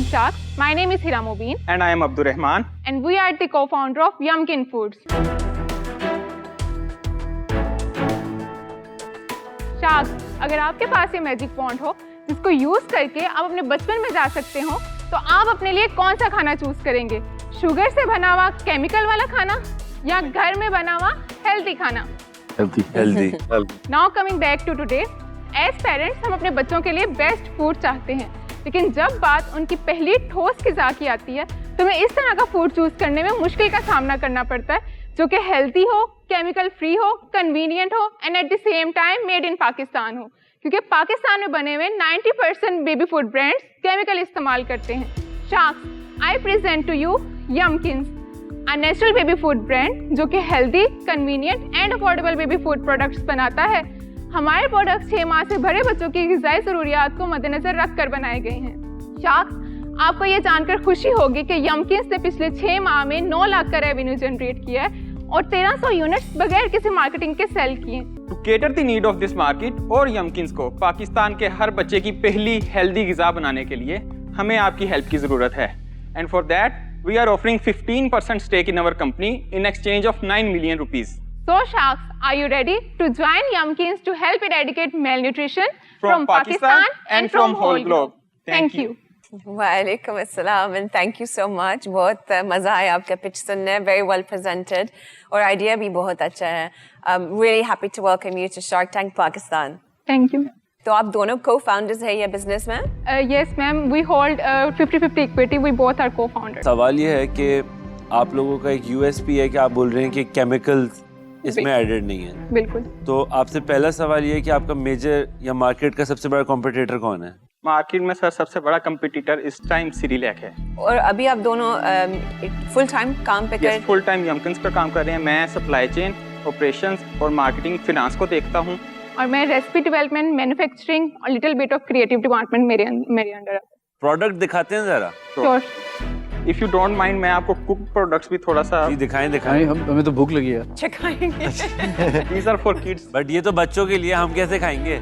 Sharks. My name is Hira Mobeen. And I am Abdur Rahman. And we are the co-founder of Yumkin Foods. Sharks, अगर आपके पास ये magic pond हो जिसको use करके आप अपने बचपन में जा सकते हो, तो आप अपने लिए कौन सा खाना चूज करेंगे? शुगर से बना हुआ केमिकल वाला खाना या घर में बना हुआ हेल्दी खाना? Healthy. Now coming back to today, as parents हम अपने बच्चों के लिए बेस्ट फूड चाहते हैं, लेकिन जब बात उनकी पहली ठोस ग़िज़ा की आती है तो हमें इस तरह का फूड चूज करने में मुश्किल का सामना करना पड़ता है जो कि हेल्दी हो, केमिकल फ्री हो, कन्वीनियंट हो and at the same time made in Pakistan हो, क्योंकि पाकिस्तान में बने हुए 90% बेबी फूड ब्रांड्स केमिकल इस्तेमाल करते हैं। Sharks, I present to you Yumkins, a natural baby food brand जो कि healthy, convenient and affordable baby food products बनाता है। हमारे प्रोडक्ट्स 6 माह से भरे बच्चों की ग़िज़ाई ज़रूरियात को मद्देनज़र रखकर बनाए गए हैं। शार्क्स, आपको ये जानकर खुशी होगी कि यमकिंस ने पिछले 6 माह में 9 लाख का रेवेन्यू जनरेट किया है और 1300 यूनिट्स बगैर किसी मार्केटिंग के सेल किए। To cater the need of this market और यमकिंस को पाकिस्तान के हर बच्चे की पहली हेल्दी ग़िज़ा बनाने के लिए हमें आपकी हेल्प की ज़रूरत है। And for that, we are offering 15% stake in our company in exchange of 9 million rupees. So Sharks, are you ready to join Yumkins to help eradicate malnutrition from Pakistan and from whole globe? Thank you. वालेकुम अस्सलाम and thank you so much. बहुत मज़ा आया आपका pitch सुनने, very well presented और idea भी बहुत अच्छा है. Really happy to welcome you to Shark Tank Pakistan. Thank you. तो आप दोनों co-founders हैं ये बिजनेस में? Yes ma'am, we hold 50-50 equity. We both are co-founders. सवाल ये है कि आप लोगों का एक USP है कि आप बोल रहे हैं कि केमिकल्स इसमें एडेड नहीं है। बिल्कुल। तो आपसे पहला सवाल ये है कि आपका मेजर या मार्केट का सबसे बड़ा कॉम्पिटिटर कौन है? मार्केट में सर सबसे बड़ा कंपटीटर इस टाइम सिरिलैक है। और अभी आप दोनों फुल टाइम काम पे कर? फुल टाइम यमकिंस पर काम कर रहे हैं। मैं सप्लाई चेन, ऑपरेशंस और मार्केटिंग, फिनांस को देखता हूँ। और मैं रेसिपी डेवलपमेंट, मैन्युफैक्चरिंग और little bit of creative department मेरे अंडर है। प्रोडक्ट दिखाते हैं जरा? Sure. If you don't mind, मैं आपको कुक प्रोडक्ट्स भी थोड़ा सा दिखाएं। हमें तो भूख लगी है। चखाएंगे। These are for kids. But ये तो बच्चों के लिए, हम कैसे खाएंगे?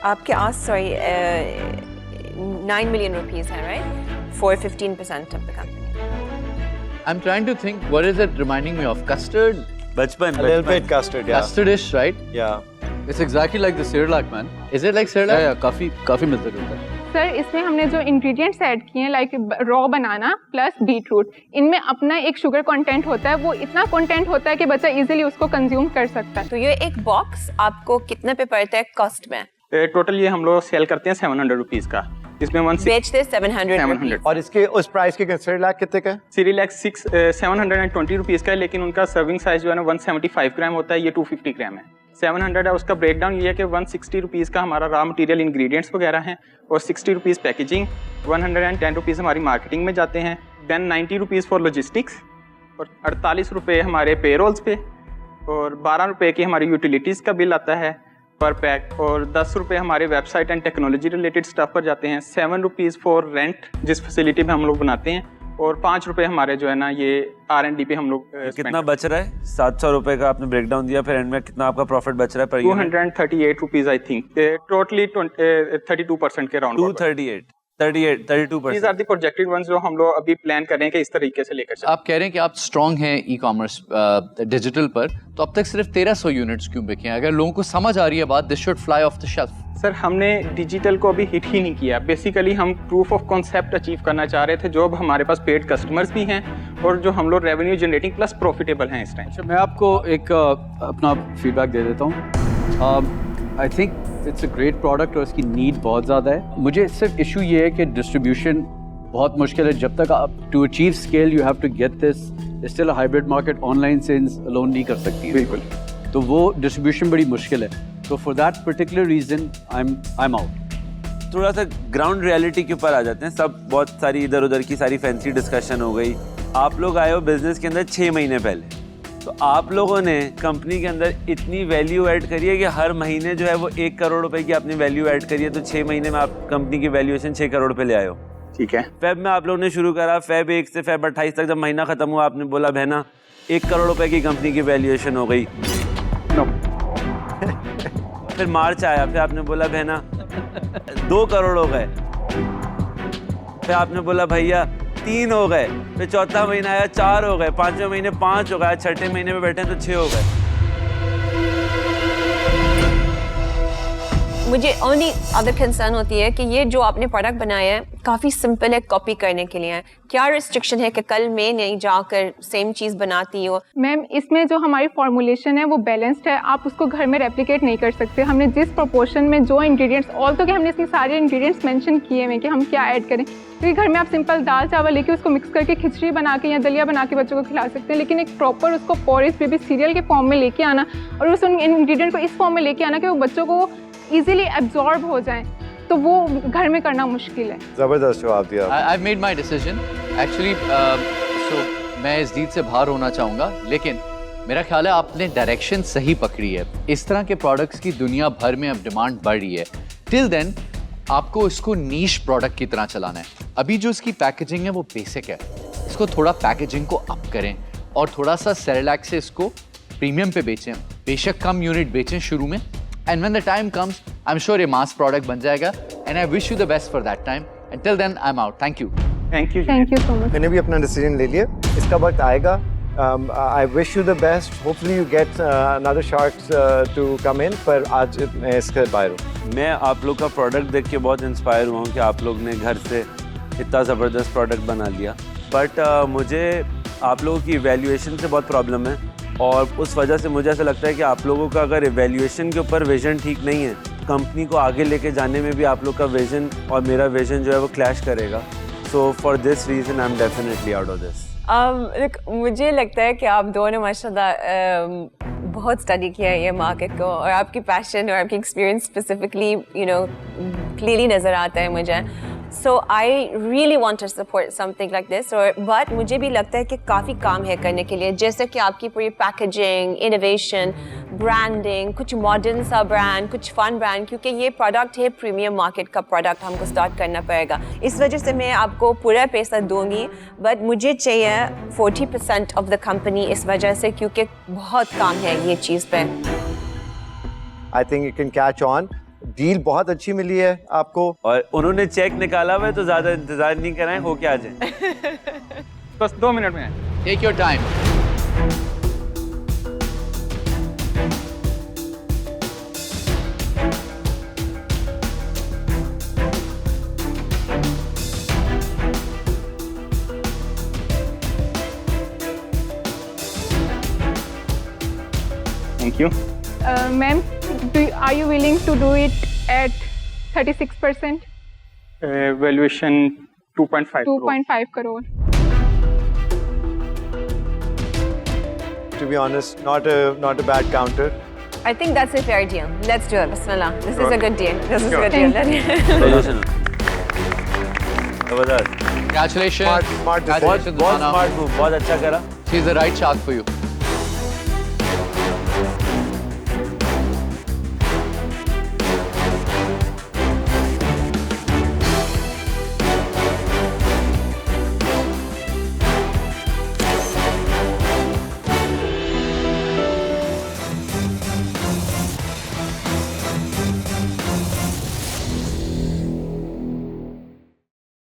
आपके आस 9 million rupees है, right? For 15% of the company. I'm trying to think, what is it reminding me of? Custard? बचपन। A little bit custard, yeah. Custardish, right? Yeah. It's exactly like the Cerelac, man. Is it like Cerelac? Yeah, काफी मिलता जुलता है। Sir, इसमें हमने जो ingredients add किए हैं, लाइक रॉ बनाना प्लस बीटरूट, इनमें अपना एक शुगर कंटेंट होता है। वो इतना कंटेंट होता है कि बच्चा इजीली उसको कंज्यूम कर सकता है। तो ये एक बॉक्स आपको कितने पे पड़ता है कॉस्ट में? टोटल ये हम लोग सेल करते हैं 700 रुपीज का, जिसमें बेचते 700। और इसके उस प्राइस के सिरिलैक कितने का है? सिरिलैक 720 रुपीज का है, लेकिन उनका सर्विंग साइज जो है ना 175 ग्राम होता है, ये 250 ग्राम है। 700 है, उसका ब्रेकडाउन ये है कि 160 रुपीज़ का हमारा रॉ मटेरियल इंग्रेडिएंट्स वगैरह हैं और 60 रुपीज़ पैकेजिंग, 110 रुपीज़ हमारी मार्केटिंग में जाते हैं, देन 90 रुपीज़ फॉर लॉजिस्टिक्स और 48 रुपये हमारे पेरोल्स पे और 12 रुपये की हमारी यूटिलिटीज़ का बिल आता है पर पैक और 10 रुपये हमारे website and technology related stuff पर जाते हैं, 7 रुपीज़ फॉर रेंट जिस फैसिलिटी में हम लोग बनाते हैं और 5 रुपये हमारे जो है ना ये R&D पे हम लोग। कितना बच रहा है? 700 रुपये का आपने ब्रेकडाउन दिया, फिर एंड में कितना आपका प्रॉफिट बच रहा है per unit? 238 rupees I think, totally 32% के round. 32%। These are the projected ones जो हम लोग अभी प्लान कर रहे हैं कि इस तरीके से लेकर चलें। आप कह रहे हैं कि आप स्ट्रॉन्ग हैं ई-कॉमर्स डिजिटल पर, तो अब तक सिर्फ 1300 यूनिट्स क्यों बिके हैं? अगर लोगों को समझ आ रही है बात, this should fly of the shelf. Sir, हमने डिजिटल को अभी हिट ही नहीं किया। बेसिकली हम प्रूफ ऑफ कॉन्सेप्ट अचीव करना चाह रहे थे, जो अब हमारे पास पेड कस्टमर्स भी हैं और जो हम लोग रेवेन्यू जनरेटिंग प्लस प्रॉफिटेबल हैं इस टाइम। अच्छा, मैं आपको एक अपना फीडबैक दे देता हूँ। I think it's a great product और इसकी नीड बहुत ज़्यादा है। मुझे सिर्फ इशू ये है कि डिस्ट्रीब्यूशन बहुत मुश्किल है। जब तक आप to achieve scale you have to get this, still a hybrid market, online sales alone नहीं कर सकती। बिल्कुल। तो वो डिस्ट्रीब्यूशन बड़ी मुश्किल है। तो for that particular reason I am out. थोड़ा सा ग्राउंड रियलिटी के ऊपर आ जाते हैं। सब बहुत सारी इधर उधर की सारी फैंसी डिस्कशन हो गई। आप लोग आए हो बिजनेस के अंदर 6 महीने पहले, तो आप लोगों ने कंपनी के अंदर इतनी वैल्यू ऐड करी है कि हर महीने जो है वो 1 करोड़ रुपए की आपने वैल्यू ऐड करी है। तो 6 महीने में आप कंपनी की वैल्यूएशन 6 करोड़ पे ले आए हो। ठीक है। फेब में आप लोगों ने शुरू करा, फेब 1 से फेब 28 तक जब महीना खत्म हुआ आपने बोला बहना 1 करोड़ रुपए की कंपनी की वैल्यूएशन हो गई। नो। फिर मार्च आया, फिर आपने बोला बहना 2 करोड़ हो गए। फिर आपने बोला भैया 3 हो गए। फिर चौथा महीना आया 4 हो गए, 5वें महीने 5 हो गए, छठे महीने में बैठे तो 6 हो गए। मुझे ओनली अदर कंसर्न होती है कि ये जो आपने प्रोडक्ट बनाया है काफ़ी सिंपल है कॉपी करने के लिए। क्या रिस्ट्रिक्शन है कि कल मैं नहीं जाकर सेम चीज़ बनाती हो? मैम इसमें जो हमारी फॉर्मुलेशन है वो बैलेंस्ड है, आप उसको घर में रेप्लिकेट नहीं कर सकते। हमने जिस प्रोपोर्शन में जो इंग्रेडिएंट्स, ऑल तो कि हमने इसमें सारे इंग्रेडिएंट्स मेंशन किए हैं कि हम क्या ऐड करें, क्योंकि घर में आप सिंपल दाल चावल लेके उसको मिक्स करके खिचड़ी बना के या दलिया बना के बच्चों को खिला सकते हैं, लेकिन एक प्रॉपर उसको पोरिज बेबी सीरियल के फॉर्म में लेके आना और उस इंग्रेडिएंट को इस फॉर्म में लेके आना कि वो बच्चों को ईजिली एब्जॉर्ब हो जाएं, तो वो घर में करना मुश्किल है। जबरदस्त जवाब दिया। I've made my decision. Actually, so मैं इस डील से बाहर होना चाहूँगा, लेकिन मेरा ख्याल है आपने डायरेक्शन सही पकड़ी है। इस तरह के प्रोडक्ट्स की दुनिया भर में अब डिमांड बढ़ रही है। टिल देन आपको इसको नीश प्रोडक्ट की तरह चलाना है। अभी जो इसकी पैकेजिंग है वो बेसिक है, इसको थोड़ा पैकेजिंग को अप करें और थोड़ा सा सेरेलैक से इसको प्रीमियम पे बेचें। बेशक कम यूनिट बेचें शुरू में, and when the time comes I'm sure ये मास प्रोडक्ट बन जाएगा, and I wish you the best for that time. Until then I'm out. Thank you. Thank you. Thank you so much. मैंने भी अपना डिसीजन ले लिया, इसका वक्त आएगा। I wish you the best. Hopefully you get another sharks to come in. पर आज मैं इसके बाहर हूँ। मैं आप लोग का प्रोडक्ट देख के बहुत इंस्पायर हुआ हूँ कि आप लोग ने घर से इतना ज़बरदस्त प्रोडक्ट बना लिया, बट मुझे आप लोगों की इवैल्यूएशन से बहुत प्रॉब्लम है, और उस वजह से मुझे ऐसा लगता है कि आप लोगों का अगर इवैल्यूएशन के ऊपर विजन ठीक नहीं है, कंपनी को आगे लेके जाने में भी आप लोग का विजन और मेरा विजन जो है वो क्लैश करेगा। So for this reason I am definitely out of this. मुझे लगता है कि आप दोनों माशाल्लाह बहुत स्टडी किया है ये मार्केट को, और आपकी पैशन और आपकी एक्सपीरियंस स्पेसिफिकली क्लियरली नज़र आता है मुझे। So I really want to support something like this, और बट मुझे भी लगता है कि काफ़ी काम है करने के लिए, जैसे कि आपकी पूरी पैकेजिंग, इनोवेशन, ब्रांडिंग, कुछ मॉडर्न सा ब्रांड, कुछ फन ब्रांड, क्योंकि ये प्रोडक्ट है प्रीमियम मार्केट का प्रोडक्ट, हमको स्टार्ट करना पड़ेगा। इस वजह से मैं आपको पूरा पैसा दूंगी, बट मुझे चाहिए 40% ऑफ द कंपनी इस वजह से, क्योंकि बहुत काम है ये चीज़ पे। I think you can catch on. Deal बहुत अच्छी मिली है आपको, और उन्होंने चेक निकाला हुआ है तो ज़्यादा इंतज़ार नहीं कराएं, हो क्या आ जाए। बस 2 मिनट में। Take your time. Thank you. Ma'am are you willing to do it at 36%? Valuation 2.5 crore. 2.5 crore. to be honest, not a bad counter. I think that's a fair deal. Let's do it. Bismillah. This is a good deal. This is a good Thank deal. ज़बरदस्त, Congratulations. Smart decision. बहुत smart move, बहुत अच्छा करा। She's the right shark for you.